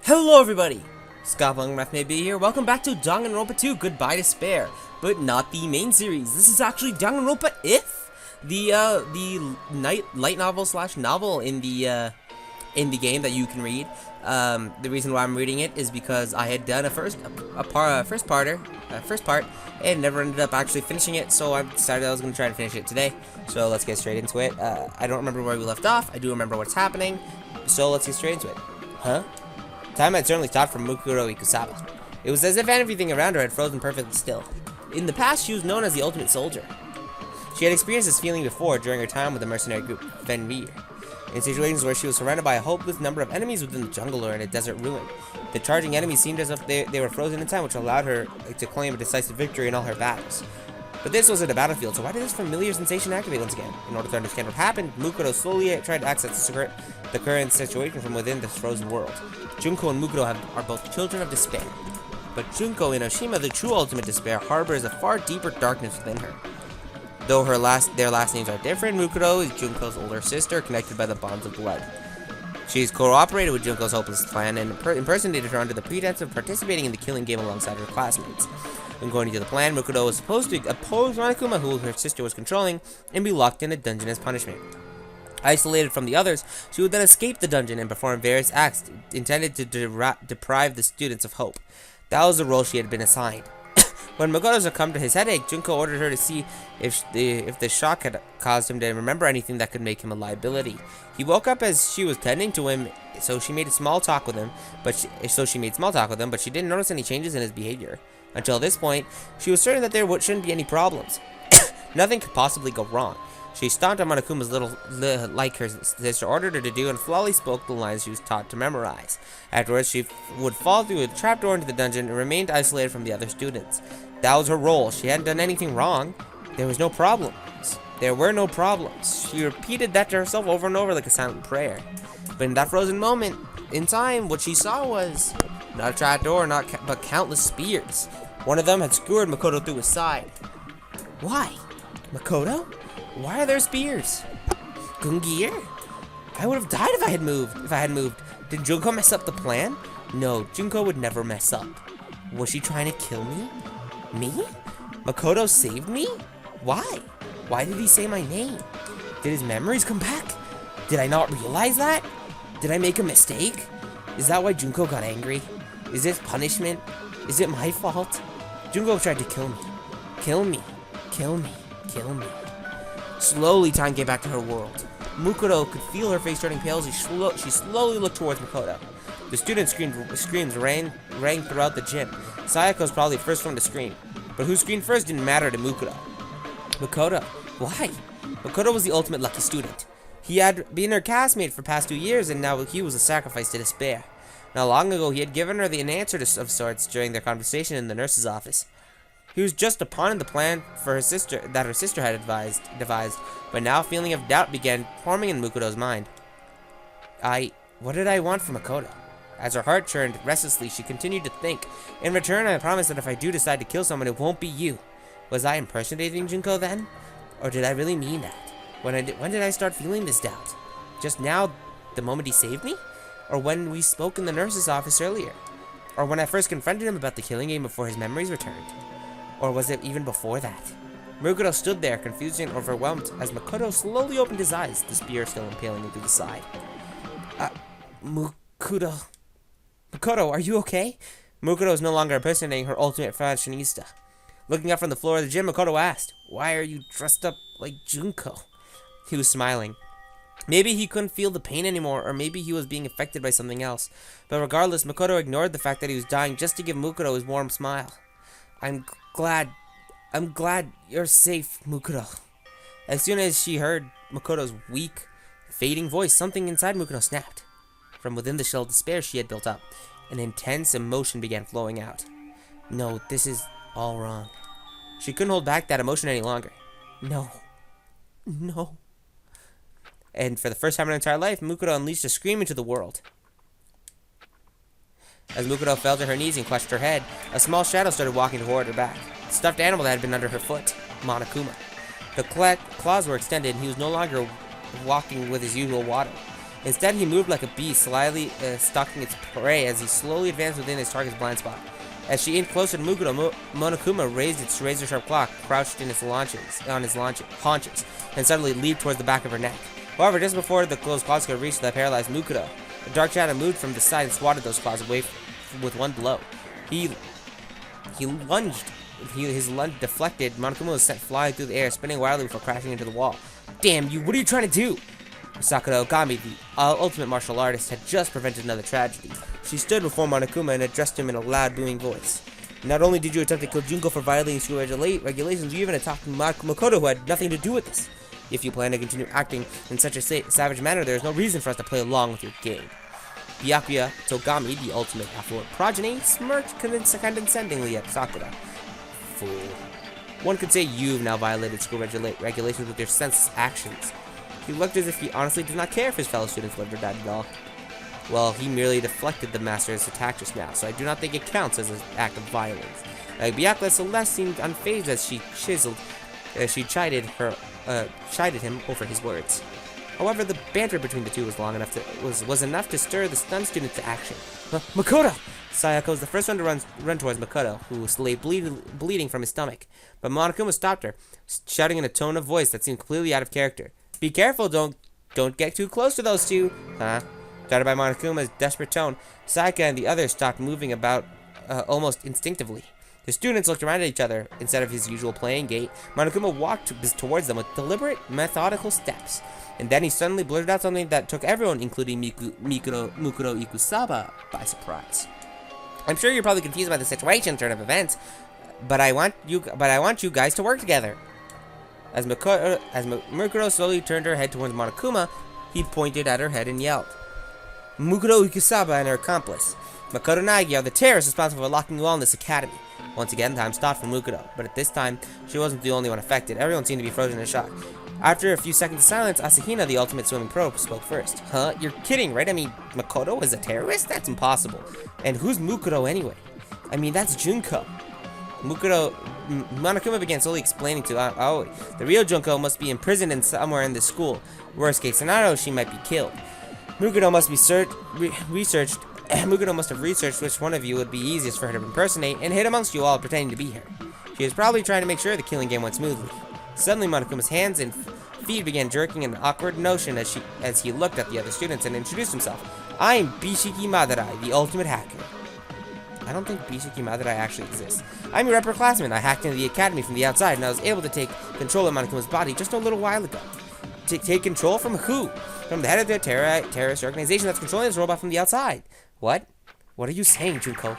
Hello everybody! Scott may be here. Welcome back to Dangan Ronpa 2, Goodbye Despair. But not the main series. This is actually Dangan Ronpa If, the light novel slash novel in the game that you can read. The reason why I'm reading it is because I had done a first part and never ended up actually finishing it, so I decided I was going to try to finish it today. So let's get straight into it. I don't remember where we left off. I do remember what's happening, so let's get straight into it. Huh? Time had certainly stopped for Mukuro Ikusaba. It was as if everything around her had frozen perfectly still. In the past, she was known as the ultimate soldier. She had experienced this feeling before during her time with the mercenary group Venvir, in situations where she was surrounded by a hopeless number of enemies within the jungle or in a desert ruin. The charging enemies seemed as if they were frozen in time, which allowed her to claim a decisive victory in all her battles. But this wasn't a battlefield, so why did this familiar sensation activate once again? In order to understand what happened, Mukuro slowly tried to access the current situation from within this frozen world. Junko and Mukuro are both children of despair. But Junko Inoshima, the true ultimate despair, harbors a far deeper darkness within her. Though their last names are different, Mukuro is Junko's older sister, connected by the bonds of blood. She's cooperated with Junko's hopeless plan and impersonated her under the pretense of participating in the killing game alongside her classmates. According to the plan, Mukuro was supposed to oppose Monokuma, who her sister was controlling, and be locked in a dungeon as punishment. Isolated from the others, she would then escape the dungeon and perform various acts intended to deprive the students of hope. That was the role she had been assigned. When Mukuro succumbed to his headache, Junko ordered her to see if the shock had caused him to remember anything that could make him a liability. He woke up as she was tending to him, so she made small talk with him, but she didn't notice any changes in his behavior. Until this point, she was certain that there shouldn't be any problems. Nothing could possibly go wrong. She stomped on Monokuma's like her sister ordered her to do, and flawlessly spoke the lines she was taught to memorize. Afterwards, she would fall through a trapdoor into the dungeon and remained isolated from the other students. That was her role. She hadn't done anything wrong. There was no problems. There were no problems. She repeated that to herself over and over like a silent prayer. But in that frozen moment in time, what she saw was not a trapdoor, but countless spears. One of them had skewered Makoto through his side. Why? Makoto? Why are there spears? Gungir? I would have died if I had moved. Did Junko mess up the plan? No, Junko would never mess up. Was she trying to kill me? Me? Makoto saved me? Why? Why did he say my name? Did his memories come back? Did I not realize that? Did I make a mistake? Is that why Junko got angry? Is this punishment? Is it my fault? Junko tried to kill me. Kill me. Kill me. Kill me. Slowly, time came back to her world. Mukuro could feel her face turning pale as she slowly looked towards Makoto. The students' screams rang throughout the gym. Sayako's probably the first one to scream. But who screamed first didn't matter to Mukuro. Makoto. Why? Makoto was the ultimate lucky student. He had been her castmate for past 2 years, and now he was a sacrifice to despair. Not long ago, he had given her an answer of sorts during their conversation in the nurse's office. He was just a pawn in the plan for her sister had devised, but now a feeling of doubt began forming in Mukuro's mind. What did I want from Makoto? As her heart churned restlessly, she continued to think. In return, I promise that if I do decide to kill someone, it won't be you. Was I impersonating Junko then? Or did I really mean that? When did I start feeling this doubt? Just now, the moment he saved me? Or when we spoke in the nurse's office earlier? Or when I first confronted him about the killing game before his memories returned? Or was it even before that? Mukuro stood there, confused and overwhelmed, as Makoto slowly opened his eyes, the spear still impaling him through the side. Makoto, are you okay? Mukuro is no longer impersonating her ultimate fashionista. Looking up from the floor of the gym, Makoto asked, "Why are you dressed up like Junko?" He was smiling. Maybe he couldn't feel the pain anymore, or maybe he was being affected by something else. But regardless, Makoto ignored the fact that he was dying just to give Mukuro his warm smile. I'm glad you're safe, Mukuro." As soon as she heard Makoto's weak, fading voice, something inside Mukuro snapped. From within the shell of despair she had built up, an intense emotion began flowing out. No, this is all wrong. She couldn't hold back that emotion any longer. No. And for the first time in her entire life, Mukuro unleashed a scream into the world. As Mukuro fell to her knees and clutched her head, a small shadow started walking toward her back. The stuffed animal that had been under her foot, Monokuma. The claws were extended, and he was no longer walking with his usual waddle. Instead, he moved like a beast, slyly stalking its prey as he slowly advanced within his target's blind spot. As she aimed closer to Mukuro, Monokuma raised its razor-sharp claw, crouched in its haunches, and suddenly leaped towards the back of her neck. However, just before the closed claws could reach the paralyzed Mukuro, the dark shadow moved from the side and swatted those claws away with one blow. He lunged. His lunge deflected. Monokuma was sent flying through the air, spinning wildly before crashing into the wall. Damn you! What are you trying to do? Sakura Ogami, the ultimate martial artist, had just prevented another tragedy. She stood before Monokuma and addressed him in a loud, booming voice. Not only did you attempt to kill Junko for violating school regulations, you even attacked Makoto, who had nothing to do with this. If you plan to continue acting in such a savage manner, there is no reason for us to play along with your game. Byakuya Togami, the ultimate affluent progeny, smirked condescendingly at Sakura. Fool. One could say you've now violated school regulations with your senseless actions. He looked as if he honestly did not care if his fellow students lived or died at all. Well, he merely deflected the master's attack just now, so I do not think it counts as an act of violence. Byakuya Celeste seemed unfazed as she chided him over his words. However, the banter between the two was enough to stir the stunned student to action. Makoto! Sayako was the first one to run towards Makoto, who lay bleeding from his stomach. But Monokuma stopped her, shouting in a tone of voice that seemed completely out of character. Be careful, don't get too close to those two. Huh? Guided by Monokuma's desperate tone, Sayaka and the others stopped moving about almost instinctively. The students looked around at each other. Instead of his usual playing gait, Monokuma walked towards them with deliberate, methodical steps. And then he suddenly blurted out something that took everyone, including Mukuro Ikusaba, by surprise. I'm sure you're probably confused by the situation, turn of events, but I want you guys to work together. As Mukuro slowly turned her head towards Monokuma, he pointed at her head and yelled, Mukuro Ikusaba and her accomplice, Makoto Naegi, are the terrorists responsible for locking you all in this academy. Once again, time stopped for Mukuro, but at this time, she wasn't the only one affected. Everyone seemed to be frozen in shock. After a few seconds of silence, Asahina, the ultimate swimming pro, spoke first. Huh? You're kidding, right? I mean, Makoto is a terrorist? That's impossible. And who's Mukuro anyway? I mean, that's Junko. Monokuma began slowly explaining to Aoi. The real Junko must be imprisoned somewhere in this school. Worst case scenario, she might be killed. Mukuro must have researched which one of you would be easiest for her to impersonate and hid amongst you all pretending to be her. She was probably trying to make sure the killing game went smoothly. Suddenly, Monokuma's hands and feet began jerking in an awkward motion as he looked at the other students and introduced himself. I'm Bishiki Madarai, the ultimate hacker. I don't think Bishiki Madarai actually exists. I'm your upperclassman. I hacked into the academy from the outside, and I was able to take control of Monokuma's body just a little while ago. Take control from who? From the head of the terrorist organization that's controlling this robot from the outside. What? What are you saying, Junko?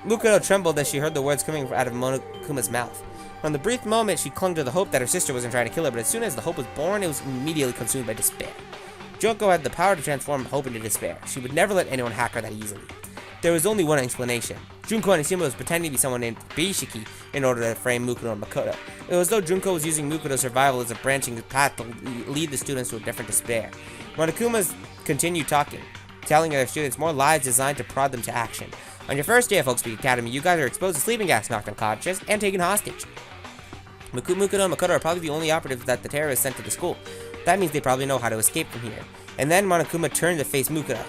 Mukuro trembled as she heard the words coming out of Monokuma's mouth. From the brief moment, she clung to the hope that her sister wasn't trying to kill her, but as soon as the hope was born, it was immediately consumed by despair. Junko had the power to transform hope into despair. She would never let anyone hack her that easily. There was only one explanation. Junko Onishima was pretending to be someone named Bishiki in order to frame Mukuro and Makoto. It was as though Junko was using Mukuro's survival as a branching path to lead the students to a different despair. Monokuma continued talking, telling other students more lies designed to prod them to action. On your first day of Folkspeak Academy, you guys are exposed to sleeping gas, knocked unconscious, and taken hostage. Mukuro and Makoto are probably the only operatives that the terrorists sent to the school. That means they probably know how to escape from here. And then Monokuma turned to face Mukuro.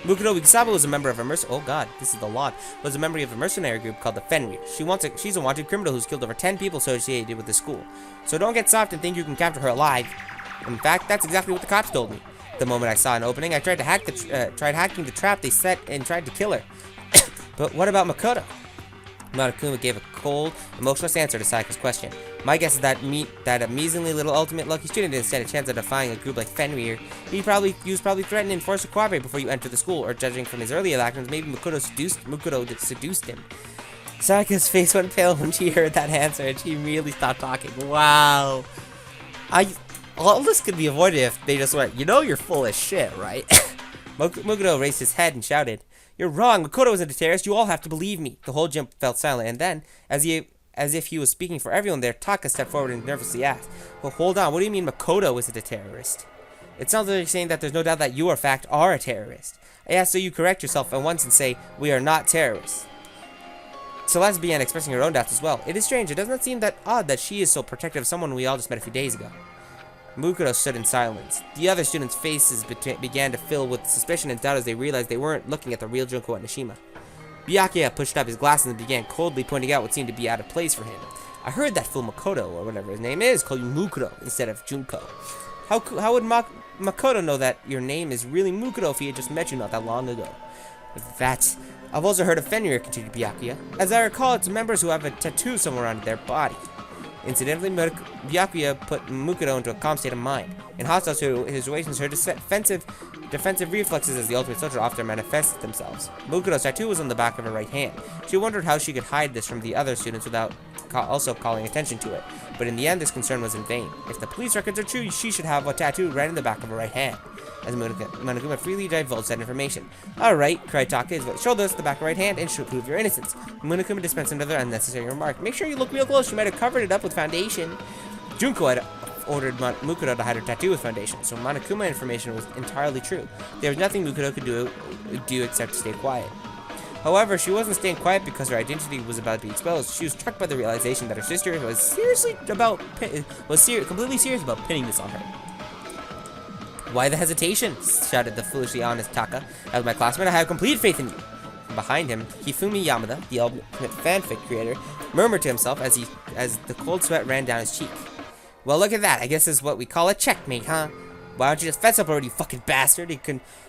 Mukuro Ikusaba was a member of a was a member of a mercenary group called the Fenrir. She's a wanted criminal who's killed over 10 people associated with the school. So don't get soft and think you can capture her alive. In fact, that's exactly what the cops told me. The moment I saw an opening, I tried hacking the trap they set and tried to kill her. But what about Makoto? Monokuma gave a cold, emotionless answer to Sayaka's question. My guess is that a measly little ultimate lucky student didn't stand a chance of defying a group like Fenrir. He was probably threatened and forced to cooperate before you enter the school, or judging from his earlier actions, maybe Mukuro seduced him. Sayaka's face went pale when she heard that answer, and she immediately stopped talking. Wow. All this could be avoided if they just went, you know you're full of shit, right? Mukuro raised his head and shouted, You're wrong, Makoto isn't a terrorist, you all have to believe me. The whole gym felt silent, and then, as if he was speaking for everyone there, Taka stepped forward and nervously asked, Well, hold on, what do you mean Makoto isn't a terrorist? It sounds like you're saying that there's no doubt that you, in fact, are a terrorist. I ask so you correct yourself at once and say, we are not terrorists. Celeste began expressing her own doubts as well. It is strange, it does not seem that odd that she is so protective of someone we all just met a few days ago. Mukuro stood in silence. The other students' faces began to fill with suspicion and doubt as they realized they weren't looking at the real Junko and Nishima. Byakuya pushed up his glasses and began coldly pointing out what seemed to be out of place for him. I heard that fool Makoto, or whatever his name is, call you Mukuro instead of Junko. How would Makoto know that your name is really Mukuro if he had just met you not that long ago? That... I've also heard of Fenrir, continued Byakuya. As I recall, it's members who have a tattoo somewhere on their body. Incidentally, Byakuya put Mukuro into a calm state of mind. In hostile situations, her defensive reflexes as the ultimate soldier often manifested themselves. Mukuro's tattoo was on the back of her right hand. She wondered how she could hide this from the other students without also calling attention to it. But in the end, this concern was in vain. If the police records are true, she should have a tattoo right in the back of her right hand. As Monokuma freely divulged that information. Alright, cried Taka, show us the back of her right hand and she'll prove your innocence. Monokuma dispensed another unnecessary remark. Make sure you look real close, she might have covered it up with foundation. Junko had ordered Mukuro to hide her tattoo with foundation, so Monokuma information was entirely true. There was nothing Mukuro could do except to stay quiet. However, she wasn't staying quiet because her identity was about to be exposed. She was struck by the realization that her sister was completely serious about pinning this on her. Why the hesitation? Shouted the foolishly honest Taka. As my classmate, I have complete faith in you. From behind him, Hifumi Yamada, the ultimate fanfic creator, murmured to himself as the cold sweat ran down his cheek. Well, look at that. I guess this is what we call a checkmate, huh? Why don't you just fess up already, you fucking bastard?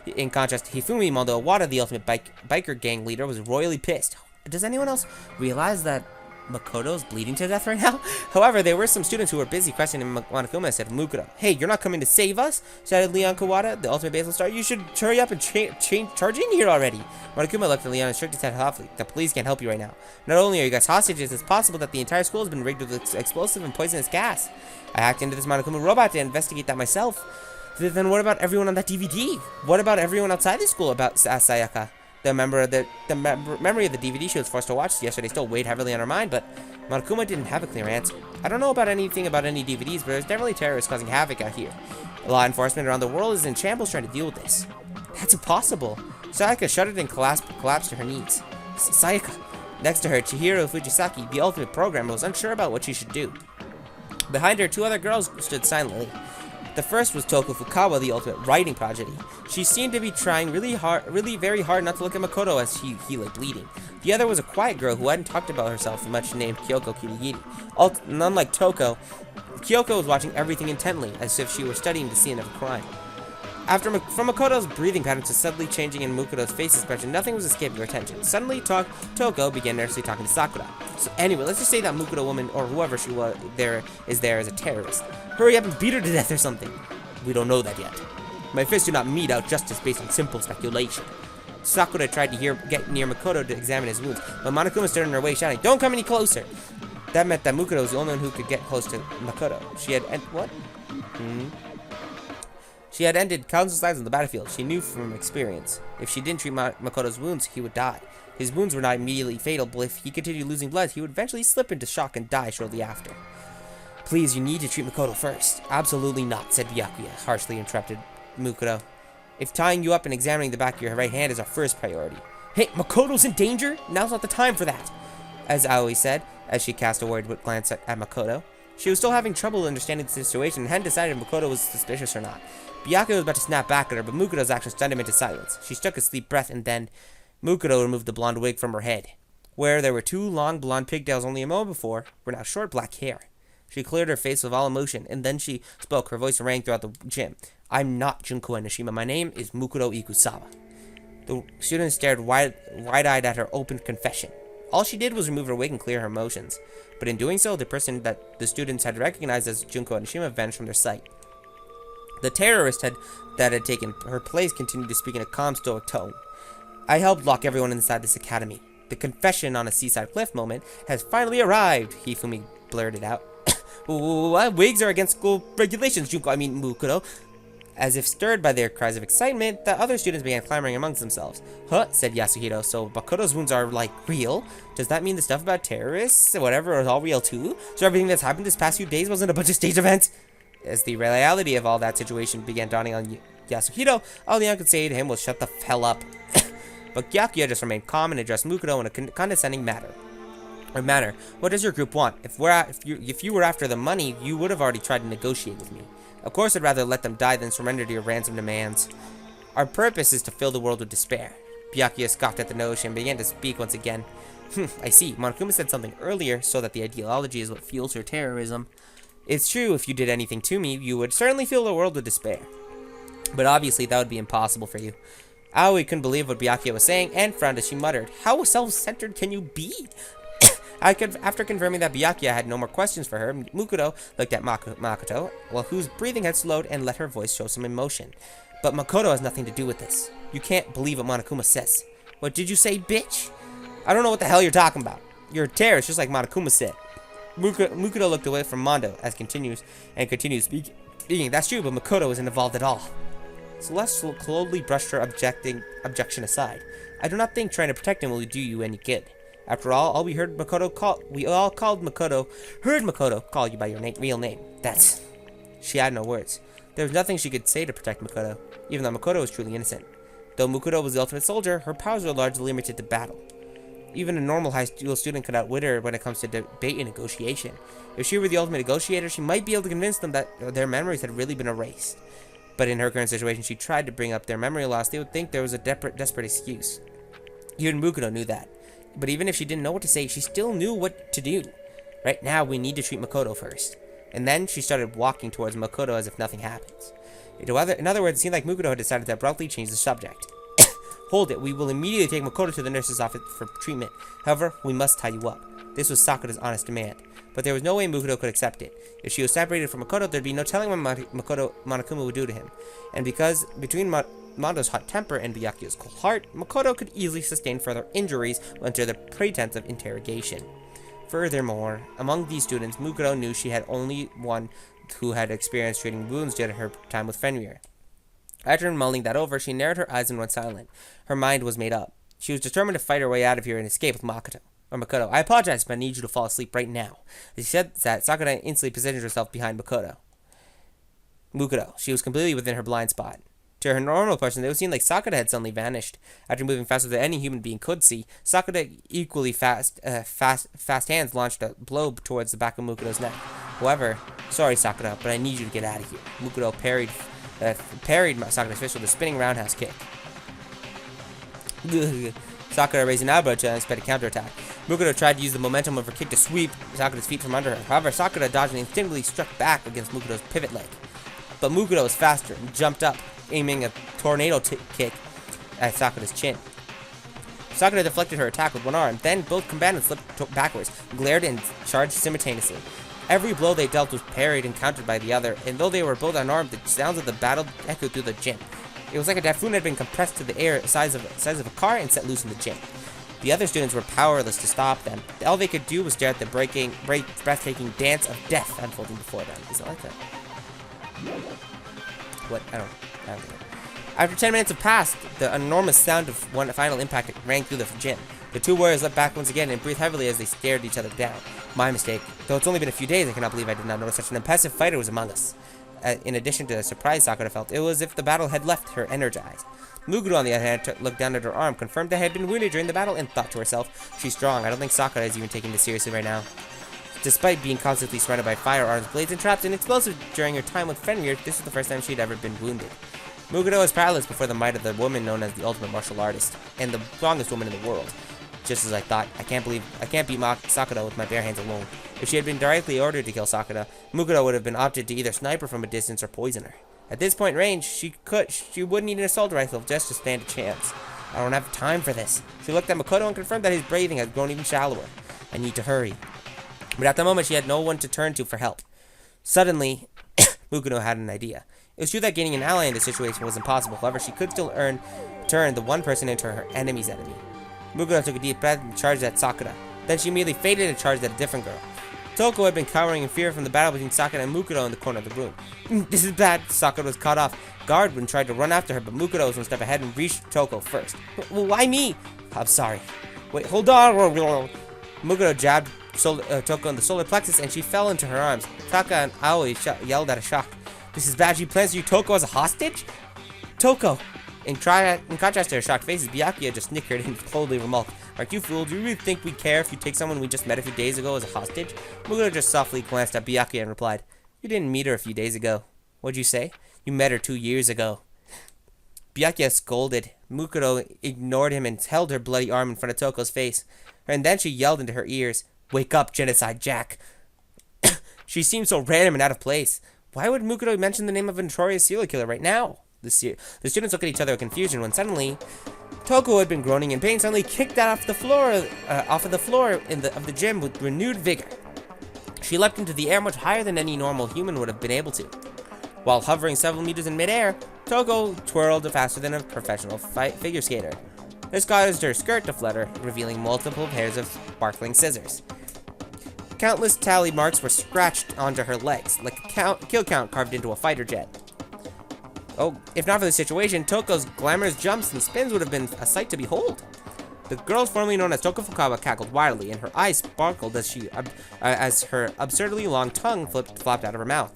In contrast to Hifumi, although Wada, the ultimate biker gang leader, was royally pissed. Does anyone else realize that Makoto's bleeding to death right now? However, there were some students who were busy questioning Monokuma and said, Mukuro, hey, you're not coming to save us? Shouted Leon Kawada, the ultimate baseball star. You should hurry up and charge in here already. Monokuma looked at Leon and shook his head softly. The police can't help you right now. Not only are you guys hostages, it's possible that the entire school has been rigged with explosive and poisonous gas. I hacked into this Monokuma robot to investigate that myself. Then what about everyone on that DVD? What about everyone outside the school? About Sayaka? The memory of the DVD she was forced to watch yesterday still weighed heavily on her mind, but Monokuma didn't have a clear answer. I don't know about anything about any DVDs, but there's definitely terrorists causing havoc out here. Law enforcement around the world is in shambles trying to deal with this. That's impossible. Sayaka shuddered and collapsed to her knees. Sayaka. Next to her, Chihiro Fujisaki, the ultimate programmer, was unsure about what she should do. Behind her, two other girls stood silently. The first was Toko Fukawa, the ultimate writing prodigy. She seemed to be trying really very hard not to look at Makoto as he lay bleeding. The other was a quiet girl who hadn't talked about herself much, named Kyoko Kirigiri. Unlike Toko, Kyoko was watching everything intently, as if she were studying the scene of a crime. From Makoto's breathing patterns to suddenly changing in Mukuro's face expression, nothing was escaping her attention. Suddenly, Toko began nervously talking to Sakura. So anyway, let's just say that Mukuro woman, or whoever she was, is there as a terrorist. Hurry up and beat her to death or something. We don't know that yet. My fists do not mete out justice based on simple speculation. Sakura tried to get near Makoto to examine his wounds, but Monokuma stood in her way, shouting, "Don't come any closer!" That meant that Mukuro was the only one who could get close to Makoto. She had ended countless lives on the battlefield. She knew from experience. If she didn't treat Makoto's wounds, he would die. His wounds were not immediately fatal, but if he continued losing blood, he would eventually slip into shock and die shortly after. Please, you need to treat Makoto first. Absolutely not, said Byakuya, harshly interrupted Mukuro. If tying you up and examining the back of your right hand is our first priority. Hey, Makoto's in danger? Now's not the time for that, as Aoi said, as she cast a worried glance at Makoto. She was still having trouble understanding the situation and hadn't decided if Makoto was suspicious or not. Byakuya was about to snap back at her, but Mukuro's action stunned him into silence. She took a deep breath, and then Mukuro removed the blonde wig from her head. Where there were two long blonde pigtails only a moment before, were now short black hair. She cleared her face with all emotion, and then she spoke. Her voice rang throughout the gym. I'm not Junko Enoshima. My name is Mukuro Ikusawa. The student stared wide-eyed at her open confession. All she did was remove her wig and clear her emotions. But in doing so, the person that the students had recognized as Junko Enoshima vanished from their sight. The terrorist that had taken her place continued to speak in a calm, stoic tone. I helped lock everyone inside this academy. The confession on a seaside cliff moment has finally arrived, Hifumi blurted out. What? Wigs are against school regulations, Mukuro. As if stirred by their cries of excitement, the other students began clamoring amongst themselves. Huh, said Yasuhiro, so Makoto's wounds are, real? Does that mean the stuff about terrorists, whatever, is all real too? So everything that's happened this past few days wasn't a bunch of staged events? As the reality of all that situation began dawning on Yasuhiro, all Leon could say to him was, shut the hell up. But Byakuya just remained calm and addressed Mukuro in a condescending manner. What does your group want? If you were after the money, you would have already tried to negotiate with me. Of course I'd rather let them die than surrender to your ransom demands. Our purpose is to fill the world with despair. Byakuya scoffed at the notion and began to speak once again. I see. Monokuma said something earlier, so that the ideology is what fuels her terrorism. It's true, if you did anything to me, you would certainly fill the world with despair. But obviously that would be impossible for you. Aoi couldn't believe what Byakuya was saying, and frowned as she muttered, "How self-centered can you be?" After confirming that Byakuya had no more questions for her, Mukuro looked at Makoto, whose breathing had slowed, and let her voice show some emotion. "But Makoto has nothing to do with this. You can't believe what Monokuma says." "What did you say, bitch?" "I don't know what the hell you're talking about. You're a terrorist, just like Monokuma said." Mukuro looked away from Mondo as continued speaking. "That's true, but Makoto isn't involved at all." Celeste coldly brushed her objection aside. "I do not think trying to protect him will do you any good. After all, we heard Makoto call you by your real name. That's..." She had no words. There was nothing she could say to protect Makoto, even though Makoto was truly innocent. Though Mukuro was the ultimate soldier, her powers were largely limited to battle. Even a normal high school student could outwit her when it comes to debate and negotiation. If she were the ultimate negotiator, she might be able to convince them that their memories had really been erased. But in her current situation, she tried to bring up their memory loss. They would think there was a desperate excuse. Even Mukuro knew that. But even if she didn't know what to say, she still knew what to do. "Right now, we need to treat Makoto first." And then she started walking towards Makoto as if nothing happens. In other words, it seemed like Mukuro had decided to abruptly change the subject. "Hold it, we will immediately take Makoto to the nurse's office for treatment. However, we must tie you up." This was Sakura's honest demand. But there was no way Mukuro could accept it. If she was separated from Makoto, there'd be no telling what Monokuma would do to him. And because between Mondo's hot temper and Byakuya's cold heart, Makoto could easily sustain further injuries under the pretense of interrogation. Furthermore, among these students, Mukuro knew she had only one who had experienced treating wounds during her time with Fenrir. After mulling that over, she narrowed her eyes and went silent. Her mind was made up. She was determined to fight her way out of here and escape with Makoto. "I apologize, but I need you to fall asleep right now." As she said that, Sakura instantly positioned herself behind Mukuro. She was completely within her blind spot. To her normal person, it would seem like Sakura had suddenly vanished. After moving faster than any human being could see, Sakura equally fast hands launched a blow towards the back of Mukuro's neck. However, "Sorry, Sakura, but I need you to get out of here." Mukuro parried Sakura's fist with a spinning roundhouse kick. Sakura raised an elbow to unexpected counterattack. Mukuro tried to use the momentum of her kick to sweep Sakura's feet from under her. However, Sakura dodged and instinctively struck back against Mukuro's pivot leg. But Mukuro was faster and jumped up, aiming a tornado kick at Sakura's chin. Sakura deflected her attack with one arm, then both combatants slipped backwards, glared, and charged simultaneously. Every blow they dealt was parried and countered by the other, and though they were both unarmed, the sounds of the battle echoed through the gym. It was like a typhoon had been compressed to the air size of a car and set loose in the gym. The other students were powerless to stop them. All they could do was stare at the breathtaking dance of death unfolding before them. Is it like that? What? I don't think. After 10 minutes had passed, the enormous sound of one final impact rang through the gym. The two warriors leapt back once again and breathed heavily as they stared each other down. My mistake. Though it's only been a few days, I cannot believe I did not notice such an impressive fighter was among us. In addition to the surprise Sakura felt, it was as if the battle had left her energized. Mukuro, on the other hand, looked down at her arm, confirmed that had been wounded during the battle, and thought to herself, "She's strong. I don't think Sakura is even taking this seriously right now." Despite being constantly surrounded by firearms, blades, and traps, and explosives during her time with Fenrir, this was the first time she'd ever been wounded. Mukuro was powerless before the might of the woman known as the ultimate martial artist, and the strongest woman in the world. Just as I thought, I can't beat Sakura with my bare hands alone. If she had been directly ordered to kill Sakura, Mukuro would have been opted to either snipe her from a distance or poison her. At this point in range, she would need an assault rifle just to stand a chance. "I don't have time for this." She looked at Makoto and confirmed that his breathing had grown even shallower. "I need to hurry." But at the moment, she had no one to turn to for help. Suddenly, Mukuro had an idea. It was true that gaining an ally in this situation was impossible. However, she could still turn the one person into her enemy's enemy. Mukuro took a deep breath and charged at Sakura. Then she immediately faded and charged at a different girl. Toko had been cowering in fear from the battle between Sakura and Mukuro in the corner of the room. "This is bad." Sakura was caught off guard when tried to run after her, but Mukuro was one step ahead and reached Toko first. "Why me?" "I'm sorry." "Wait, hold on." Mukuro jabbed Toko in the solar plexus, and she fell into her arms. Taka and Aoi yelled out of shock. "This is bad. She plans to use Toko as a hostage?" "Toko!" In contrast to her shocked faces, Byakuya just snickered and coldly remarked, "Aren't you fooled? Do you really think we'd care if you take someone we just met a few days ago as a hostage?" Mukuro just softly glanced at Byakuya and replied, "You didn't meet her a few days ago." What'd you say? You met her 2 years ago. Byakuya scolded. Mukuro ignored him and held her bloody arm in front of Toko's face. And then she yelled into her ears, "Wake up, Genocide Jack." She seemed so random and out of place. Why would Mukuro mention the name of a notorious serial killer right now? The students looked at each other with confusion when suddenly Toko, who had been groaning in pain, suddenly kicked out off the floor of the gym with renewed vigor. She leapt into the air much higher than any normal human would have been able to. While hovering several meters in midair, Toko twirled faster than a professional figure skater. This caused her skirt to flutter, revealing multiple pairs of sparkling scissors. Countless tally marks were scratched onto her legs, like a kill count carved into a fighter jet. Oh, if not for the situation, Toko's glamorous jumps and spins would have been a sight to behold. The girl formerly known as Toko Fukawa cackled wildly, and her eyes sparkled as her absurdly long tongue flopped out of her mouth.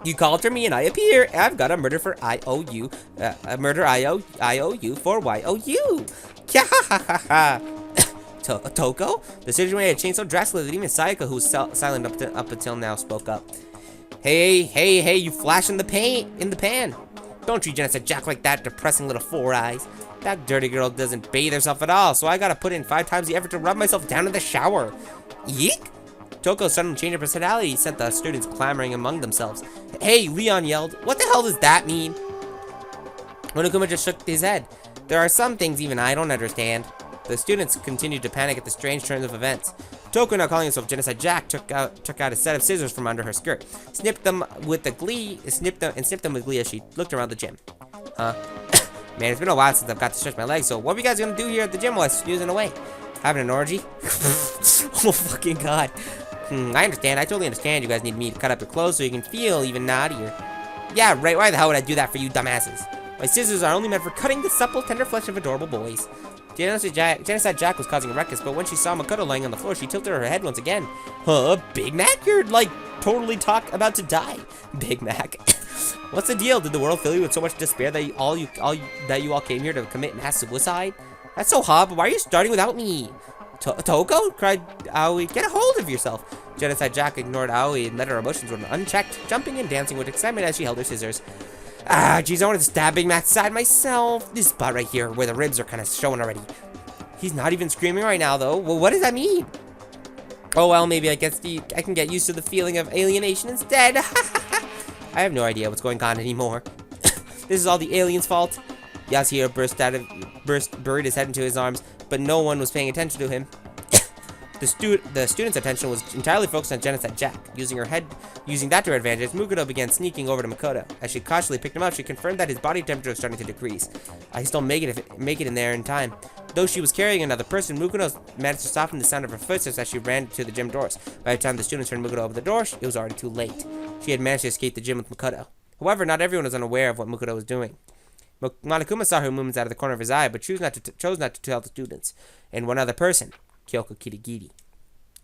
You called for me and I appear. I've got a murder for IOU. A murder IOU for YOU. Toko? The situation had changed so drastically that even Sayaka, who was silent up until now, spoke up. Hey, you flash in the pan. Don't treat Genocide Jack like that, depressing little four eyes. That dirty girl doesn't bathe herself at all, so I gotta put in 5 times the effort to rub myself down in the shower. Yeek? Toko's sudden change of personality sent the students clamoring among themselves. Hey, Leon yelled. What the hell does that mean? Monokuma just shook his head. There are some things even I don't understand. The students continued to panic at the strange turns of events. Toko, now calling himself Genocide Jack, took out a set of scissors from under her skirt, snipped them with glee as she looked around the gym. Man, it's been a while since I've got to stretch my legs, so what are you guys gonna do here at the gym while I'm snoozing away? Having an orgy? Oh fucking god. I understand. I totally understand you guys need me to cut up your clothes so you can feel even naughtier. Yeah, right. Why the hell would I do that for you dumbasses? My scissors are only meant for cutting the supple, tender flesh of adorable boys. Genocide Jack was causing a ruckus, but when she saw Makoto lying on the floor, she tilted her head once again. Huh, Big Mac? You're, like, totally about to die. Big Mac. What's the deal? Did the world fill you with so much despair that you all came here to commit mass suicide? That's so hot, but why are you starting without me? Toko? Cried Aoi. Get a hold of yourself. Genocide Jack ignored Aoi and let her emotions run unchecked, jumping and dancing with excitement as she held her scissors. Ah, jeez, I wanted to stab Big Mac's side myself. This spot right here, where the ribs are kind of showing already. He's not even screaming right now, though. Well, what does that mean? Oh, well, maybe I can get used to the feeling of alienation instead. I have no idea what's going on anymore. This is all the alien's fault. Yasuhiro buried his head into his arms, but no one was paying attention to him. The student's attention was entirely focused on Genocide Jack. Using that to her advantage, Mukuro began sneaking over to Makoto. As she cautiously picked him up, she confirmed that his body temperature was starting to decrease. He still make it in there in time. Though she was carrying another person, Mukuro managed to soften the sound of her footsteps as she ran to the gym doors. By the time the students turned Mukuro over the door, it was already too late. She had managed to escape the gym with Makoto. However, not everyone was unaware of what Mukuro was doing. Monokuma saw her movements out of the corner of his eye, but chose not to tell the students. And one other person, Kyoko Kirigiri.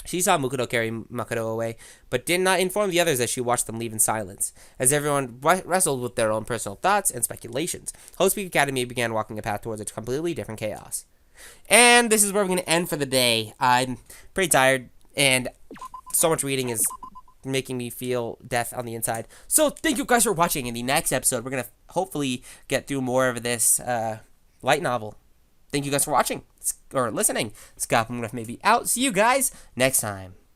She saw Mukuro carry Makoto away, but did not inform the others as she watched them leave in silence. As everyone wrestled with their own personal thoughts and speculations, Host Peak Academy began walking a path towards a completely different chaos. And this is where we're going to end for the day. I'm pretty tired, and so much reading is making me feel death on the inside. So thank you guys for watching. In the next episode, we're going to hopefully get through more of this light novel. Thank you guys for watching or listening. Scott Maybe out. See you guys next time.